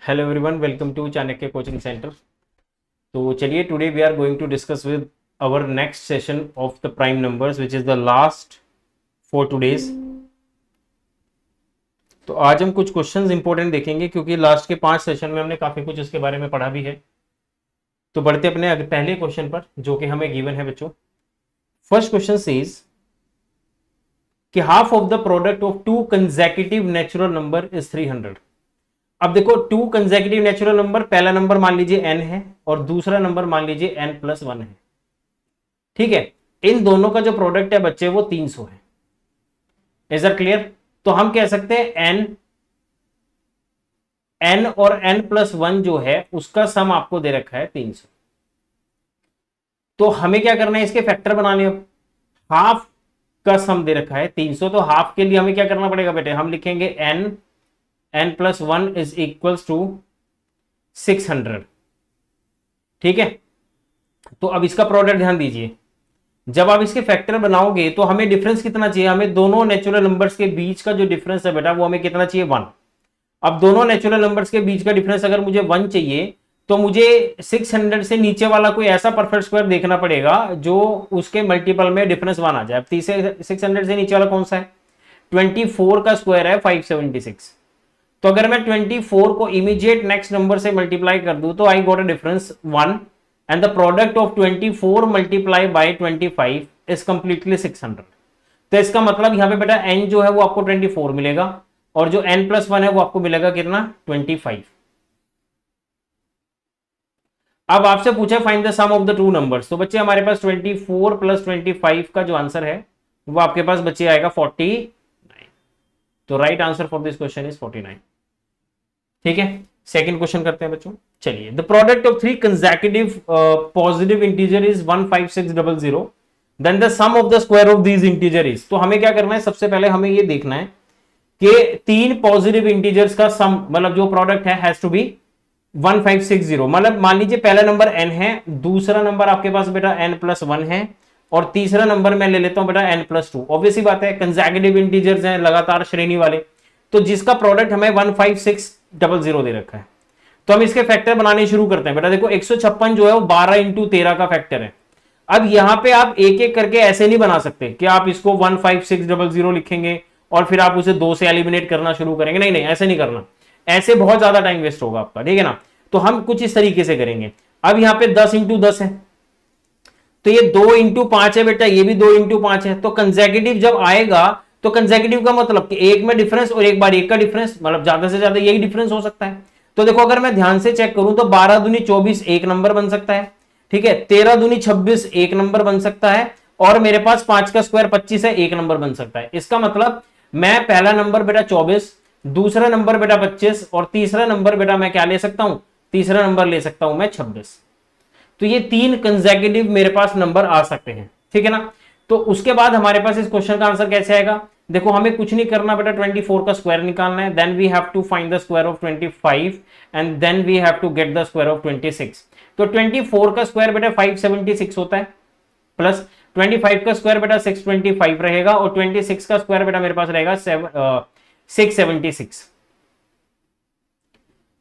Hello everyone, welcome to Chanakya coaching centre. तो चलिए, today we are going to discuss with our next session of the prime numbers which is the last for today's. तो आज हम कुछ questions important देखेंगे क्योंकि last के 5 session में हमने काफी कुछ इसके बारे में पढ़ा भी है। तो बढ़ते अपने पहले क्वेश्चन पर जो कि हमें गिवन है बच्चों। फर्स्ट क्वेश्चन सेज कि half of the product of to consecutive natural number is 300। अब देखो, टू कंसेक्यूटिव नेचुरल नंबर, पहला नंबर मान लीजिए n है और दूसरा नंबर मान लीजिए n+1 है। ठीक है, इन दोनों का जो प्रोडक्ट है बच्चे वो 300 है। Is that clear? तो हम कह सकते हैं n और n+1 जो है उसका सम आपको दे रखा है 300। तो हमें क्या करना है, इसके फैक्टर बनाने। हाफ का सम दे रखा है 300, तो हाफ के लिए हमें क्या करना पड़ेगा बेटे, हम लिखेंगे n+1 इज इक्वल्स टू 600। ठीक है, तो अब इसका प्रोडक्ट ध्यान दीजिए। जब आप इसके फैक्टर बनाओगे तो हमें डिफरेंस कितना चाहिए, हमें दोनों नेचुरल नंबर्स के बीच का जो डिफरेंस है बेटा वो हमें कितना चाहिए, 1। अब दोनों नेचुरल नंबर्स के बीच का डिफरेंस अगर मुझे 1 चाहिए तो मुझे 600 से नीचे वाला कोई ऐसा परफेक्ट स्क्वायर देखना पड़ेगा जो उसके मल्टीपल में डिफरेंस 1 आ जाए। अब तीसरे 600 से नीचे वाला कौन सा है, 24 का स्क्वायर है 576। तो अगर मैं 24 को इमीडिएट नेक्स्ट नंबर से मल्टीप्लाई कर दूं तो I got a difference 1 and the product of 24 multiply by 25 is completely 600। तो इसका मतलब यहां पे बेटा n जो है वो आपको 24 मिलेगा और जो n+1 है वो आपको मिलेगा कितना, 25। अब आपसे पूछा find the sum of the two numbers, तो बच्चे हमारे पास 24 + 25 का जो आंसर है वो आपके पास बच्चे आएगा 49। तो right answer for this question is 49। ठीक है, सेकंड क्वेश्चन करते हैं बच्चों। चलिए, the product of three consecutive positive integer is 15600, then the sum of the square of these integer is. तो हमें क्या करना है, सबसे पहले हमें ये देखना है कि तीन पॉजिटिव इंटीजर्स का सम मतलब जो प्रोडक्ट है हैज टू बी 1560। मतलब मान लीजिए पहला नंबर n है, दूसरा नंबर आपके पास बेटा n+1 है और तीसरा नंबर मैं ले लेता हूं बेटा n+2। ऑब्वियसली बात है, कंसेक्यूटिव इंटीजर्स हैं, लगातार श्रेणी वाले, तो जिसका प्रोडक्ट हमें 15600 दे रखा है। तो हम इसके फैक्टर बनाने शुरू करते हैं बेटा। देखो 156 जो है वो 12 × 13 का फैक्टर है। अब यहां पे आप एक एक करके ऐसे नहीं बना सकते कि आप इसको 15600 लिखेंगे और फिर आप उसे 2 से एलिमिनेट करना शुरू करेंगे। नहीं नहीं, ऐसे नहीं करना, ऐसे बहुत ज्यादा टाइम वेस्ट होगा आपका। ठीक है ना, तो हम कुछ इस तरीके से करेंगे। अब यहां पे 10 × 10 है, तो ये 2 × 5 है बेटा, ये भी 2 × 5 है। तो कंसेक्यूटिव जब आएगा तो कंसेक्यूटिव का मतलब कि एक में डिफरेंस और एक बार एक का डिफरेंस, मतलब ज्यादा से ज्यादा यही डिफरेंस हो सकता है। तो देखो अगर मैं ध्यान से चेक करूं तो 12 दूनी 24 एक नंबर बन सकता है। ठीक है, 13 दूनी 26 एक नंबर बन सकता है और मेरे पास 5 का स्क्वायर 25 है, एक नंबर बन सकता है। इसका मतलब मैं पहला नंबर बेटा 24, दूसरा नंबर बेटा 25 और तीसरा नंबर बेटा मैं क्या ले सकता हूं, तीसरा नंबर ले सकता हूं मैं 26। तो ये तीन कंसेक्यूटिव मेरे पास नंबर आ सकते हैं। ठीक है ना, तो उसके बाद हमारे पास इस क्वेश्चन का आंसर कैसे आएगा। देखो हमें कुछ नहीं करना बेटा, 24 का स्क्वायर निकालना है, then we have to find the square of 25 and then we have to get the square of 26। तो 24 का स्क्वायर बेटा 576 होता है, प्लस 25 का स्क्वायर बेटा 625 रहेगा और 26 का स्क्वायर बेटा मेरे पास रहेगा 676।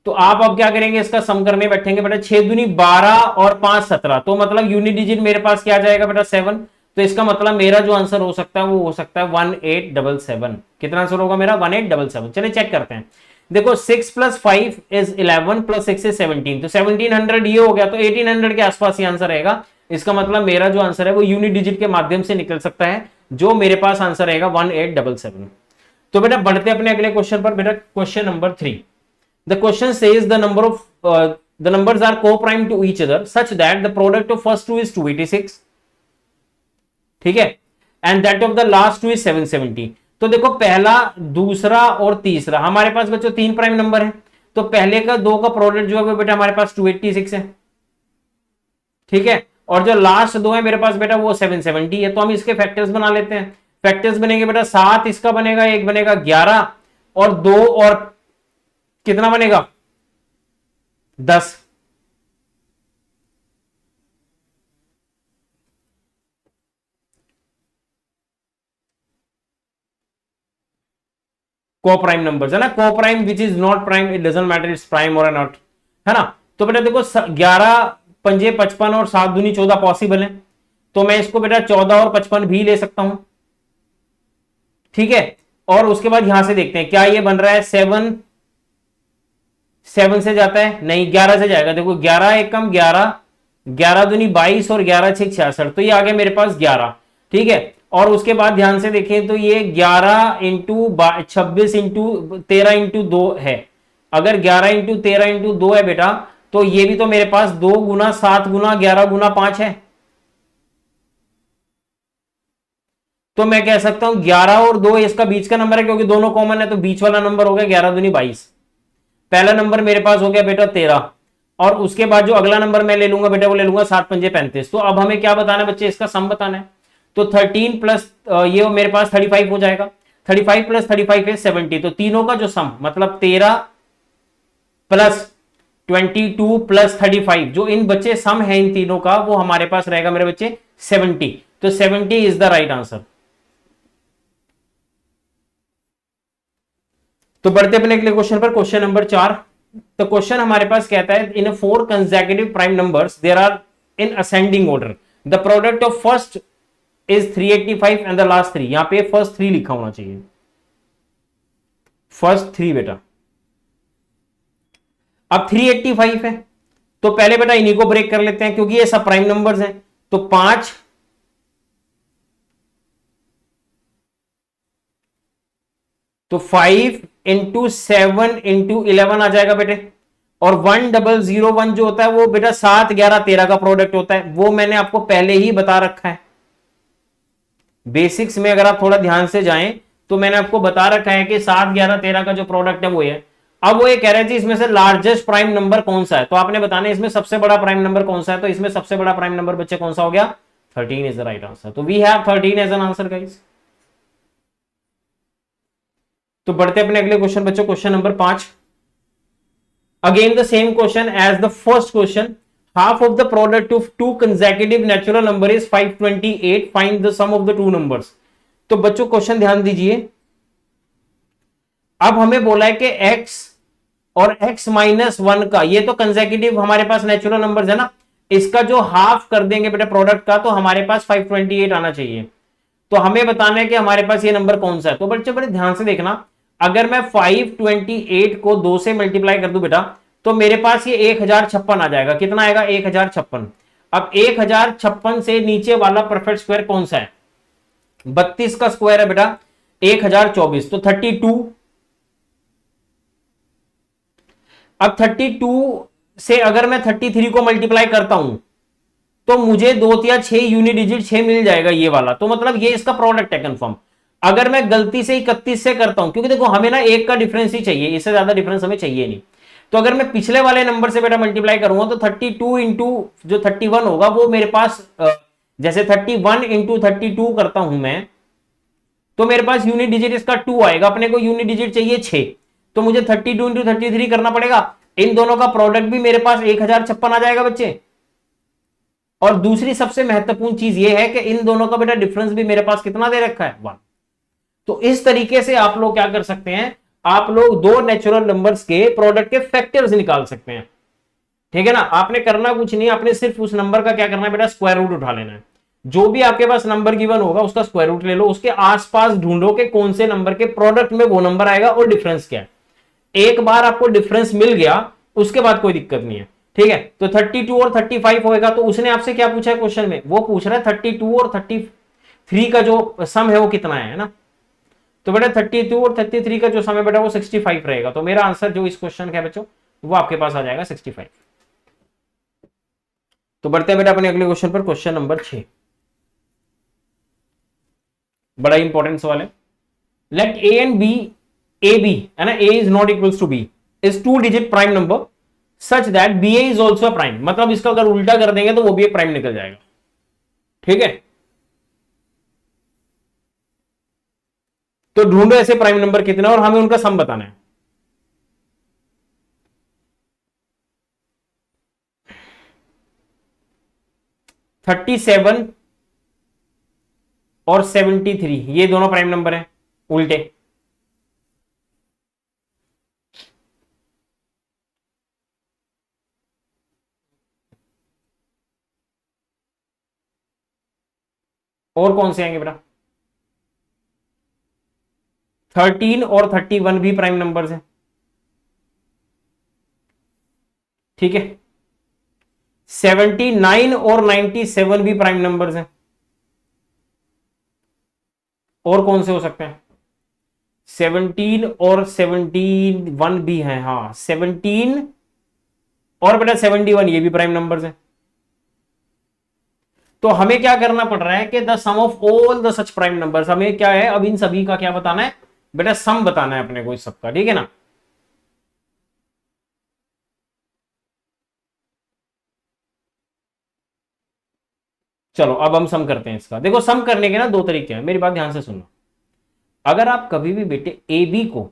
तो आप अब क्या करेंगे, इसका सम करने बैठेंगे बेटा, 6 दूनी 12 और 5 17, तो मतलब यूनिट डिजिट मेरे पास क्या आ जाएगा बेटा 7। तो इसका मतलब मेरा जो आंसर हो सकता है वो हो सकता है 1877। कितना आंसर होगा मेरा, 1877। चलिए चेक करते हैं। देखो 6 + 5 इज 11 + 6 इज 17, तो 1700 ये हो गया, तो 1800 के आसपास ये आंसर रहेगा। इसका मतलब मेरा जो आंसर है वो यूनिट डिजिट के माध्यम से निकल सकता है, जो मेरे पास आंसर रहेगा 1877। तो बेटा बढ़ते अपने अगले क्वेश्चन पर बेटा, question number 3। The question says the numbers are co-prime to each other such that the product of first two is 286, ठीक है, and that of the last two is 770। तो देखो पहला, दूसरा और तीसरा हमारे पास बच्चों तीन प्राइम नंबर है, तो पहले का दो का प्रोडक्ट जो है वो बेटा हमारे पास 286 है। ठीक है, और जो लास्ट दो है मेरे पास बेटा वो 770 है। तो हम इसके फैक्टर्स बना लेते हैं। फैक्टर्स बनेंगे बेटा, 7 इसका बनेगा, एक बनेगा 11 और 2 और कितना बनेगा 10। को प्राइम नंबर्स है ना, को prime which is not prime, it doesn't matter its prime और नॉट, है ना। तो बेटा देखो 11 पंजे 55 और 7 दूनी 14 पॉसिबल है, तो मैं इसको बेटा 14 और 55 भी ले सकता हूं, ठीक है। और उसके बाद यहां से देखते हैं क्या ये बन रहा है, 7 से जाता है, नहीं 11 से जाएगा। देखो 11 एक कम 11, 11 दूनी 22 और 11 6 66, तो ये आ गया मेरे पास 11, ठीक है। और उसके बाद ध्यान से देखें तो ये 11 इंटू 26 इंटू 13 इंटू 2 है। अगर 11 इंटू 13 इंटू 2 है बेटा, तो ये भी तो मेरे पास 2 गुना 7 गुना 11 गुना 5 है। तो मैं कह सकता हूं 11 और 2 इसका बीच का नंबर है, क्योंकि दोनों कॉमन है, तो बीच वाला नंबर हो गया 11 दूनी 22। पहला नंबर मेरे पास हो गया बेटा 13, और उसके बाद जो अगला नंबर मैं ले लूंगा बेटा वो ले लूंगा 7 पंजे 35। तो अब हमें क्या बताना है बच्चे, इसका सम बताना है। तो 13 प्लस ये मेरे पास 35 हो जाएगा, 35 प्लस 35 है 70। तो तीनों का जो सम मतलब 13 प्लस 22 प्लस 35, जो इन बच्चे सम है इन तीनों का, वो हमारे पास रहेगा मेरे बच्चे 70। तो 70 इज द राइट आंसर। तो बढ़ते अपने अगले क्वेश्चन पर, क्वेश्चन नंबर 4। तो क्वेश्चन हमारे पास कहता है इन 4 consecutive prime numbers there are in ascending order, the product of first is 385 and the last 3। यहां पे फर्स्ट 3 लिखा होना चाहिए, फर्स्ट 3 बेटा। अब 385 है, तो पहले बेटा इन्हीं को ब्रेक कर लेते हैं, क्योंकि ये सब प्राइम नंबर्स हैं। तो 5 तो 5 इंटू 7 इंटू 11 आ जाएगा बेटे। और 1001 जो होता है वो बेटा 7 11 13 का प्रोडक्ट होता है, वो मैंने आपको पहले ही बता रखा है बेसिक्स में। अगर आप थोड़ा ध्यान से जाएं तो मैंने आपको बता रखा है कि 7 11 13 का जो प्रोडक्ट है वो है। अब वो ये कह रहे थे इसमें से लार्जेस्ट प्राइम नंबर कौन सा है, तो आपने बताना है इसमें सबसे बड़ा प्राइम नंबर कौन सा है। तो इसमें सबसे बड़ा प्राइम नंबर बच्चे कौन सा हो गया, 13 इज द राइट आंसर। तो we have 13 as an answer guys. तो बढ़ते अपने अगले क्वेश्चन बच्चों, question number 5। Again the same question as the first question, half of the product of two consecutive natural number is 528, find the sum of the two numbers। तो बच्चों question ध्यान दीजिए, अब हमें बोला है कि x और x माइनस 1 का, ये तो कंसेक्यूटिव हमारे पास नेचुरल नंबर्स है ना, इसका जो हाफ कर देंगे बेटा प्रोडक्ट का, तो हमारे पास 528 आना चाहिए। तो हमें बताना है कि हमारे पास ये नंबर कौन सा है। तो बच्चे बड़े ध्यान से देखना, अगर मैं 528 को 2 से मल्टीप्लाई कर दूं बेटा, तो मेरे पास ये 1056 आ जाएगा। कितना आएगा, 1056। अब 1056 से नीचे वाला परफेक्ट स्क्वायर कौन सा है, 32 का स्क्वायर है बेटा 1024, तो 32। अब 32 से अगर मैं 33 को मल्टीप्लाई करता हूं, तो मुझे 2 या 6 यूनिट डिजिट 6 मिल जाएगा ये वाला। तो मतलब ये इसका प्रोडक्ट है कंफर्म। अगर मैं गलती से 31 से करता हूं, क्योंकि देखो हमें ना एक का डिफरेंस ही चाहिए, इससे ज्यादा डिफरेंस हमें चाहिए नहीं। तो अगर मैं पिछले वाले नंबर से बेटा मल्टीप्लाई करूंगा, तो 32 इंटू जो 31 होगा वो मेरे पास जैसे 31 इंटू 32 करता हूं मैं, तो मेरे पास यूनिट डिजिट इसका 2 आएगा। अपने को यूनिट डिजिट चाहिए 6, तो मुझे 32 इंटू 33 करना पड़ेगा। इन दोनों का प्रोडक्ट भी मेरे पास 1056 आ जाएगा बच्चे। और दूसरी सबसे महत्वपूर्ण चीज यह है कि इन दोनों का बेटा डिफरेंस भी मेरे पास कितना दे रखा है, 1। तो इस तरीके से आप लोग क्या कर सकते हैं, आप लोग दो नेचुरल नंबर्स के प्रोडक्ट के फैक्टर्स निकाल सकते हैं, ठीक है ना। आपने करना कुछ नहीं, आपने सिर्फ उस नंबर का क्या करना है बेटा, स्क्वायर रूट उठा लेना है। जो भी आपके पास नंबर गिवन होगा उसका स्क्वायर रूट ले लो, उसके आसपास ढूंढो कि कौन से नंबर के प्रोडक्ट में वो नंबर आएगा और डिफरेंस क्या है। एक बार आपको डिफरेंस मिल गया उसके बाद कोई दिक्कत नहीं है, ठीक है। तो 32 और 35 होएगा, तो उसने आपसे क्या पूछा है क्वेश्चन में, वो पूछ रहा है 32 और 33 का जो सम है वो कितना है ना। तो बेटा 32 और 33 का जो सम है बेटा वो 65 रहेगा। तो मेरा आंसर जो इस क्वेश्चन का है बच्चों वो आपके पास आ जाएगा 65। तो बढ़ते हैं बेटा अपने अगले क्वेश्चन पर, क्वेश्चन नंबर 6। बड़ा इंपॉर्टेंट सवाल है। Let A and B, A B है ना, A is not equals to B is 2 digit prime number such that B A is also prime. मतलब इसका अगर उल्टा कर देंगे तो वो भी एक प्राइम निकल जाएगा, ठीक है। तो ढूंढो ऐसे प्राइम नंबर कितने और हमें उनका सम बताना है। थर्टी 37 और 73 ये दोनों प्राइम नंबर हैं उल्टे। और कौन से आएंगे बेटा? 13 और 31 भी प्राइम नंबर्स हैं, ठीक है। 79 और 97 भी प्राइम नंबर्स हैं। और कौन से हो सकते हैं? 17 और 71 भी हैं, हाँ 17 और बेटा 71 ये भी प्राइम नंबर्स हैं। तो हमें क्या करना पड़ रहा है कि the sum of all the such prime numbers, हमें क्या है अब इन सभी का क्या बताना है बेटा? सम बताना है अपने को इस सबका, ठीक है ना। चलो अब हम सम करते हैं इसका। देखो सम करने के ना दो तरीके हैं, मेरी बात ध्यान से सुनना। अगर आप कभी भी बेटे ए बी को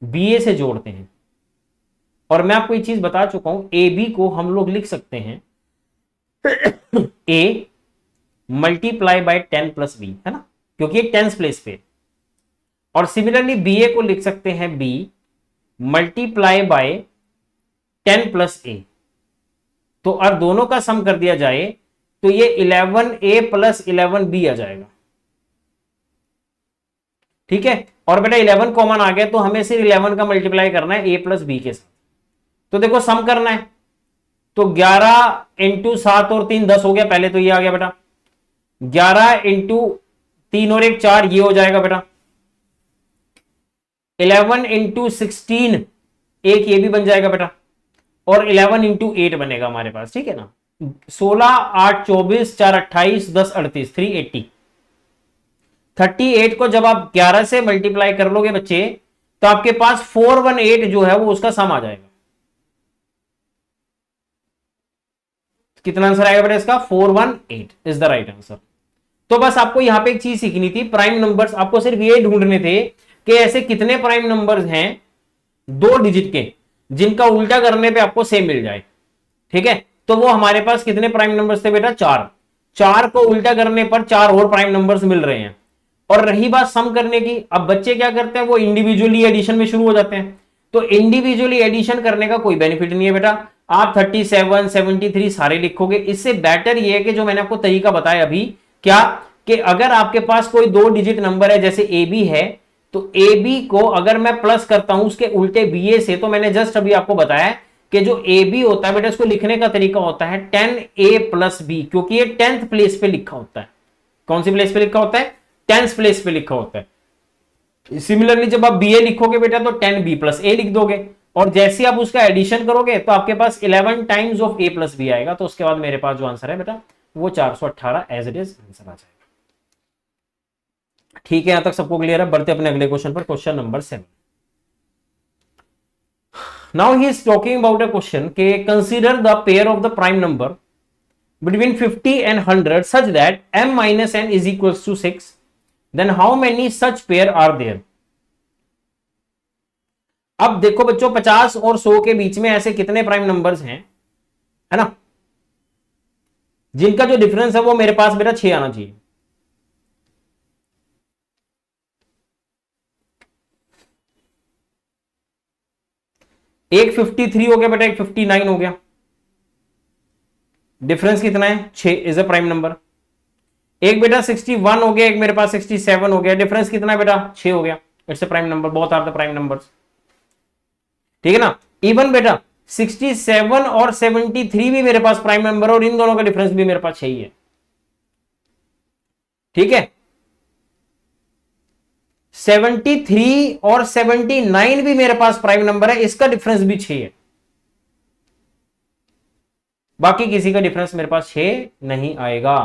बी ए से जोड़ते हैं, और मैं आपको एक चीज बता चुका हूं, ए बी को हम लोग लिख सकते हैं A multiply by 10 plus B, है ना, क्योंकि ये टेंस प्लेस पे। और सिमिलरली बी ए को लिख सकते हैं बी मल्टीप्लाई बाय 10 प्लस ए। तो और दोनों का सम कर दिया जाए तो ये 11a प्लस 11b आ जाएगा, ठीक है। और बेटा 11 कॉमन आ गया तो हमें सिर्फ 11 का मल्टीप्लाई करना है a प्लस बी के साथ। तो देखो सम करना है, तो 11 इंटू 7 और 3 10 हो गया, पहले तो ये आ गया बेटा। 11 इंटू 3 और 1 4, ये हो जाएगा बेटा। 11 इंटू 16 एक ये भी बन जाएगा बेटा। और 11 इंटू 8 बनेगा हमारे पास, ठीक है ना। 16 8 24 4 28 10 38 380। 38 को जब आप 11 से मल्टीप्लाई कर लोगे बच्चे तो आपके पास 418 जो है वो उसका सम आ जाएगा। कितना आंसर आएगा बेटा इसका? 418 इज द राइट आंसर। तो बस आपको यहां पे एक चीज सीखनी थी, प्राइम नंबर्स आपको सिर्फ ये ढूंढने थे कि ऐसे कितने प्राइम नंबर्स हैं 2 डिजिट के जिनका उल्टा करने पे आपको सेम मिल जाए, ठीक है। तो वो हमारे पास कितने प्राइम नंबर्स थे बेटा? 4। 4 को उल्टा करने पर 4 और प्राइम नंबर्स मिल रहे हैं। और रही बात सम करने की, अब बच्चे क्या करते हैं, वो इंडिविजुअली एडिशन में शुरू हो जाते हैं। तो इंडिविजुअली एडिशन करने का कोई बेनिफिट नहीं है बेटा। आप 37 73 सारे लिखोगे। इससे बेटर ये है कि जो मैंने आपको तरीका बताया अभी, क्या कि अगर आपके पास कोई 2 डिजिट नंबर है जैसे ए बी है, तो ए बी को अगर मैं प्लस करता हूं उसके उल्टे बी ए से, तो मैंने जस्ट अभी आपको बताया कि जो ए बी होता है बेटा इसको लिखने का तरीका होता है 10a प्लस बी, क्योंकि ये 10th प्लेस पे लिखा होता है। कौन सी प्लेस पे लिखा होता है? 10th प्लेस पे लिखा होता है। सिमिलरली जब आप बी ए लिखोगे बेटा तो 10b प्लस ए लिख दोगे, और जैसे आप उसका एडिशन करोगे तो आपके पास 11 times of a plus B आएगा। तो उसके बाद मेरे पास जो आंसर है बेटा वो 418 एज इट इज आंसर आ जाएगा। ठीक है, यहां तक सबको क्लियर है? बढ़ते अपने अगले क्वेश्चन पर, question number 7। Now he is talking about a question के consider the pair of the prime number between 50 and 100 such that m minus n is equals to 6, then how many such pair are there? अब देखो बच्चों 50 और 100 के बीच में ऐसे कितने prime numbers हैं, है ना, जिनका जो डिफरेंस है वो मेरे पास बेटा 6 आना चाहिए। एक 53 हो गया बेटा, एक 59 हो गया। डिफरेंस कितना है? 6 इज अ प्राइम नंबर। एक बेटा 61 हो गया, एक मेरे पास 67 हो गया। डिफरेंस कितना है बेटा? 6 हो गया। It's a prime number, both are the prime numbers, ठीक है ना। इवन बेटा 67 और 73 भी मेरे पास प्राइम नंबर, और इन दोनों का डिफरेंस भी मेरे पास 6 ही है, ठीक है। 73 और 79 भी मेरे पास प्राइम नंबर है, इसका डिफरेंस भी 6 है। बाकी किसी का डिफरेंस मेरे पास 6 नहीं आएगा।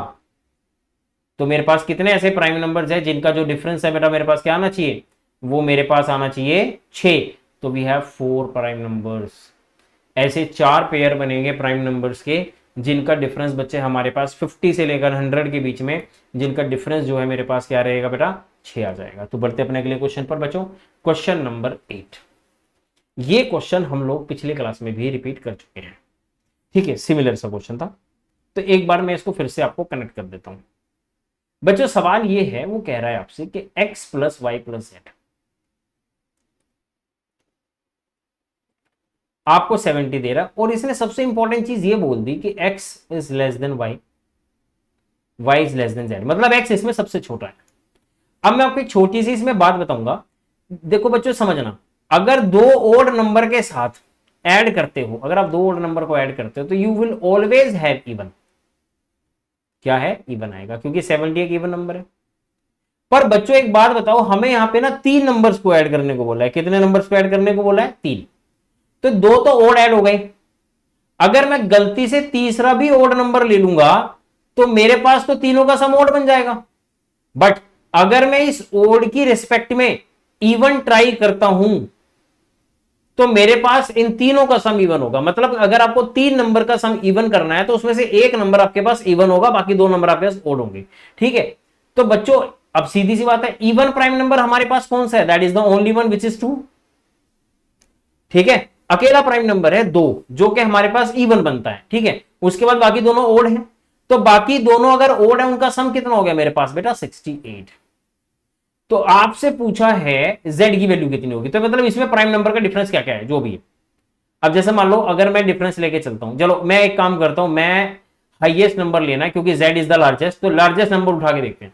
तो मेरे पास कितने ऐसे प्राइम नंबर्स हैं जिनका जो डिफरेंस है बेटा मेरे पास क्या आना चाहिए? वो मेरे पास आना चाहिए 6। तो वी हैव 4 प्राइम नंबर्स। ऐसे 4 पेयर बनेंगे प्राइम नंबर्स के जिनका डिफरेंस बच्चे हमारे पास 50 से लेकर 100 के बीच में, जिनका डिफरेंस जो है मेरे पास क्या रहेगा बेटा? 6 आ जाएगा। तो बढ़ते अपने अगले क्वेश्चन पर बच्चों, क्वेश्चन नंबर 8। ये क्वेश्चन हम लोग पिछले क्लास में भी रिपीट कर चुके हैं, ठीक है, सिमिलर सा क्वेश्चन था। तो एक बार मैं इसको फिर से आपको कनेक्ट कर देता हूं। बच्चों सवाल ये है, वो कह रहा है आपसे कि x plus Y plus Z आपको 70 दे रहा, और इसने सबसे इंपॉर्टेंट चीज ये बोल दी कि x is less than y, y is less than z, मतलब x इसमें सबसे छोटा है। अब मैं आपको एक छोटी सी इसमें बात बताऊंगा, देखो बच्चों समझना, अगर दो ओड नंबर के साथ ऐड करते हो, अगर आप दो ओड नंबर को ऐड करते हो तो you will always have even. क्या है? इवन आएगा, क्योंकि 70 एक इवन नंबर है। पर बच्चों एक बात बताओ, हमें यहां पे ना 3 नंबर्स को ऐड करने को बोला है। कितने नंबर्स को ऐड करने को बोला है? 3। तो दो तो ओड ऐड हो गए। अगर मैं गलती से तीसरा भी ओड नंबर ले लूंगा तो मेरे पास तो तीनों का सम ओड बन जाएगा। बट अगर मैं इस ओड की रिस्पेक्ट में इवन ट्राई करता हूं तो मेरे पास इन तीनों का सम इवन होगा। मतलब अगर आपको 3 नंबर का सम इवन करना है तो उसमें से एक नंबर आपके पास इवन होगा, बाकी 2 नंबर आपके पास ओड होंगे। ठीक है, तो बच्चों अब सीधी सी बात है, इवन प्राइम नंबर हमारे पास कौन सा है? That is the only one which is 2। ठीक है, अकेला प्राइम नंबर है 2 जो कि हमारे पास इवन बनता है। ठीक है, उसके बाद बाकी दोनों ओड है, तो बाकी दोनों अगर ओड है उनका सम कितना हो गया मेरे पास बेटा? 68। तो आपसे पूछा है z की वैल्यू कितनी होगी, तो मतलब इसमें प्राइम नंबर का डिफरेंस क्या क्या है जो भी है। अब जैसे मान लो अगर मैं डिफरेंस लेके चलता हूं, चलो मैं एक काम करता हूं, मैं हाईएस्ट नंबर लेना है क्योंकि z इज द लार्जेस्ट, तो लार्जेस्ट नंबर उठा के देखते हैं।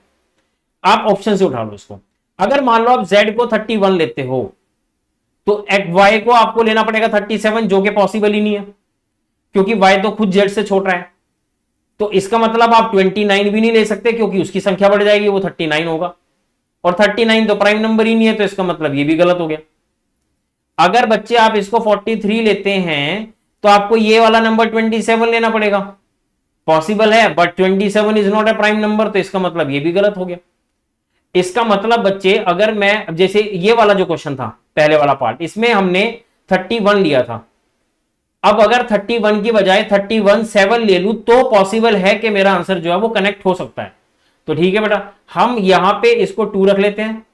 आप ऑप्शन से उठा लो इसको। अगर मान लो आप z को 31 लेते हो तो y को आपको लेना पड़ेगा 37, जो कि पॉसिबल ही नहीं है क्योंकि y तो खुद z से छोटा है। तो इसका मतलब आप 29 भी नहीं ले सकते क्योंकि उसकी संख्या बढ़ जाएगी, वो 39 होगा, और 39 तो प्राइम नंबर ही नहीं है, तो इसका मतलब ये भी गलत हो गया। अगर बच्चे आप इसको 43 लेते हैं तो आपको ये वाला नंबर 27 लेना पड़ेगा। पॉसिबल है but 27 is not a prime number, तो इसका मतलब ये भी गलत हो गया। इसका मतलब बच्चे अगर मैं जैसे ये वाला जो क्वेश्चन था पहले वाला पार्ट, इसमें हमने 31 लिया था, अब अगर 31 की बजाय 7 ले लूं तो पॉसिबल है कि मेरा आंसर जो है वो कनेक्ट हो सकता है। तो ठीक है बेटा, हम यहां पे इसको 2 रख लेते हैं,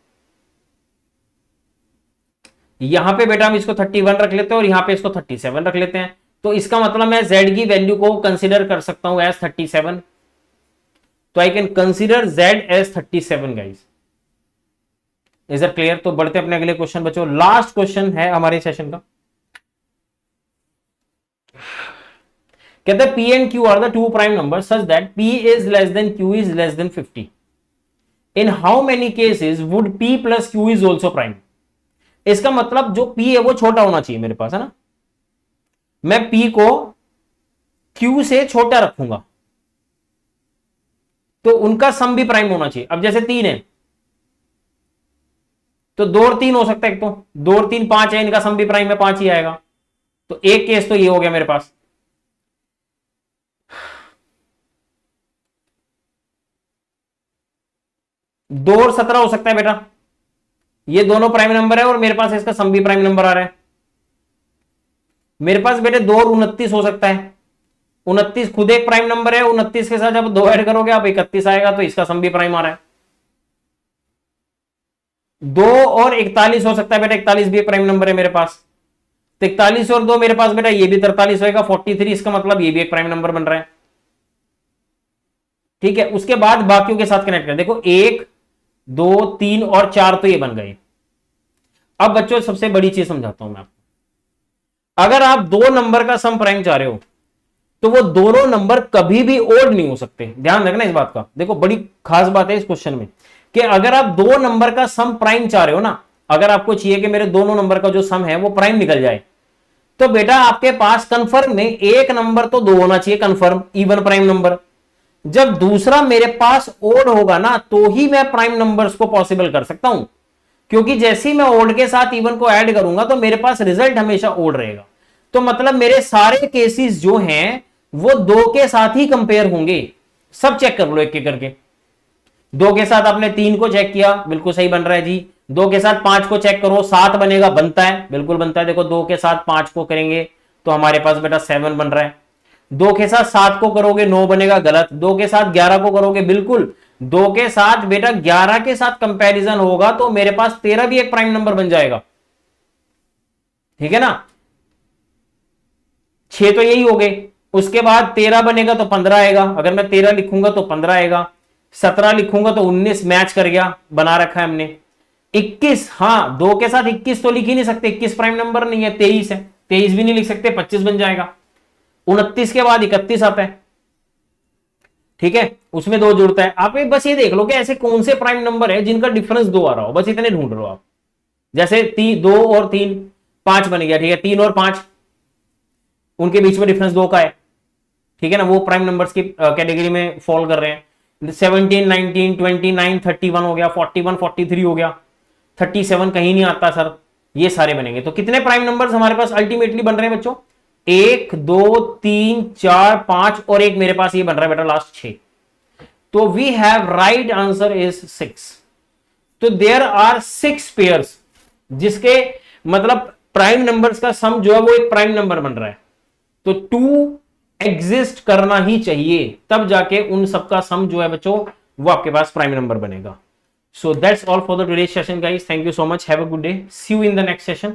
यहां पे बेटा हम इसको 31 रख लेते हैं और यहां पे इसको 37 रख लेते हैं। तो इसका मतलब मैं z की वैल्यू को कंसीडर कर सकता हूं एज 37। तो I can consider z as 37 guys. Is it clear? तो बढ़ते अपने अगले क्वेश्चन बच्चों, लास्ट क्वेश्चन है हमारे सेशन का। कहते हैं p and q are the two prime numbers such that p is less than q is less than 50. In how many cases would p plus q is also prime? इसका मतलब जो p है वो छोटा होना चाहिए मेरे पास, है ना। मैं p को q से छोटा रखूंगा तो उनका सम भी प्राइम होना चाहिए। अब जैसे 3 है तो 2 और 3 हो सकता है, एक तो 2 और 3 5 है, इनका सम भी प्राइम है, 5 ही आएगा। तो एक केस तो ये हो गया मेरे पास। 2 और 17 हो सकता है बेटा, ये दोनों प्राइम नंबर है और मेरे पास इसका सम भी प्राइम नंबर आ रहा है। मेरे पास बेटे 2 और 29 हो सकता है, 29 खुद एक प्राइम नंबर है, 29 के साथ जब 2 ऐड करोगे आप 31 आएगा, तो इसका सम भी प्राइम आ रहा है। 2 और 41 हो सकता है बेटा, 41 भी एक प्राइम नंबर है मेरे पास, तो 41 और 2 मेरे पास बेटा ये भी 43 होगा, 43, इसका मतलब ये भी एक प्राइम नंबर बन रहा है। ठीक है, उसके बाद बाकियों के साथ कनेक्ट कर देखो, 1 2 3 और 4 तो ये बन गए। अब बच्चों सबसे बड़ी चीज समझाता हूं मैं आपको, अगर आप 2 नंबर का सम प्राइम चाह रहे हो तो वो दोनों नंबर कभी भी ओड नहीं हो सकते। ध्यान रखना इस बात का, देखो बड़ी खास बात है इस क्वेश्चन में कि अगर आप 2 नंबर का सम प्राइम चाह रहे हो ना, अगर आपको चाहिए कि मेरे दोनों नंबर का जो सम है वो प्राइम निकल जाए, तो बेटा आपके पास कंफर्म में एक नंबर तो 2 होना चाहिए, कंफर्म इवन प्राइम नंबर। जब दूसरा मेरे पास ओड होगा ना तो ही मैं प्राइम नंबर्स को पॉसिबल कर सकता हूं, क्योंकि जैसे ही मैं ओड के साथ इवन को ऐड करूंगा तो मेरे पास रिजल्ट हमेशा ओड रहेगा। तो मतलब मेरे सारे केसेस जो हैं वो 2 के साथ ही कंपेयर होंगे। सब चेक कर लो एक एक करके। 2 के साथ आपने 3 को चेक किया, बिल्कुल सही बन रहा है जी। 2 के साथ 5 को चेक करो, 7 बनेगा, बनता है, बिल्कुल बनता है। देखो 2 के साथ 5 को करेंगे तो हमारे पास बेटा 7 बन रहा है। 2 के साथ 7 को करोगे 9 बनेगा, गलत। 2 के साथ 11 को करोगे, बिल्कुल। 2 के साथ बेटा 11 के साथ कंपैरिजन होगा तो मेरे पास 13 भी एक प्राइम नंबर बन जाएगा, ठीक है ना। 6 तो यही हो गए, उसके बाद 13 बनेगा तो 15 आएगा, अगर मैं 13 लिखूंगा तो 15 आएगा, 17 लिखूंगा तो 19 मैच कर गया, बना रखा है हमने। 21, हाँ 2 के साथ 21 तो लिख ही नहीं सकते, 21 प्राइम नंबर नहीं है, 23 है, 23 भी नहीं लिख सकते, 25 बन जाएगा। 29 के बाद 31 आता है। ठीक है, उसमें 2 जुड़ता है। आप बस ये देख लो कि ऐसे कौन से प्राइम नंबर है जिनका डिफरेंस 2 आ रहा हो, बस इतने ढूंढ रहे हो आप। जैसे 2 और 3 5 बन गया, ठीक है, 3 और 5 उनके बीच में डिफरेंस 2 का है, ठीक है ना, वो प्राइम नंबर्स की कैटेगरी में फॉल कर रहे हैं। 17 19 29 31 हो गया, 41 43 हो गया, 37 कहीं नहीं आता सर, ये सारे बनेंगे। तो कितने प्राइम नंबर्स हमारे पास अल्टीमेटली बन रहे हैं बच्चों? 1 2 3 4 5 और एक मेरे पास ये बन रहा है बेटा लास्ट 6। तो we have right answer is 6। तो देयर आर 6 पेयर्स जिसके मतलब प्राइम नंबर्स का सम जो है वो एक प्राइम नंबर बन रहा है। तो 2 एग्जिस्ट करना ही चाहिए, तब जाके उन सबका सम जो है बच्चों वो आपके पास प्राइम नंबर बनेगा। So that's all for the today session guys, thank you so much, have a good day, see you in the next session.